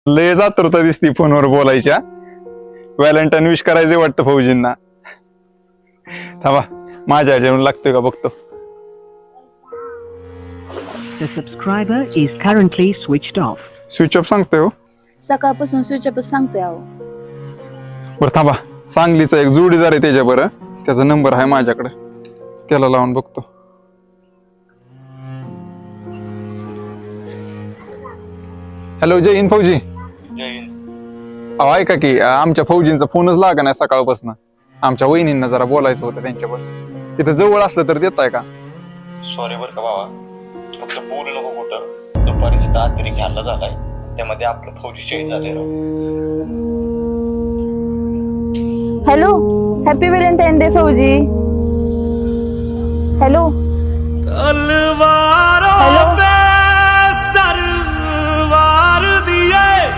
लय जातुरता दिसती फोनवर बोलायच्या. व्हॅलेंटाईन विश करायचे वाटतं फौजींना. थांबा माझ्या ह्याच्यावरून लागतोय का बघतो. The subscriber is currently switched off. Switch off सांगतोय हो. सकाळपासून स्विच ऑफ सांगतोय अहो. बरं थांबा, सांगलीचा एक जोडीदार आहे त्याच्या बरं, त्याचा नंबर आहे माझ्याकडे, त्याला लावून बघतो. हॅलो, जय हिंद फौजी. जय हिंद. अहो ऐका की, आमच्या फौजींचा फोनच लागा नाही सकाळपासून. आमच्या वहिनींना जरा बोलायचं होतं त्यांच्यावर. तिथं जवळ असलं तर देताय का? सॉरी बरं का बाबा, फक्त बोलू नको कुठं. दुपारी सुद्धा अतिरेक हल्ला झालाय, त्यामध्ये आपलं फौजी शहीद झाले राव. हॅलो, हॅपी व्हॅलेंटाईन डे फौजी. हॅलो. तलवार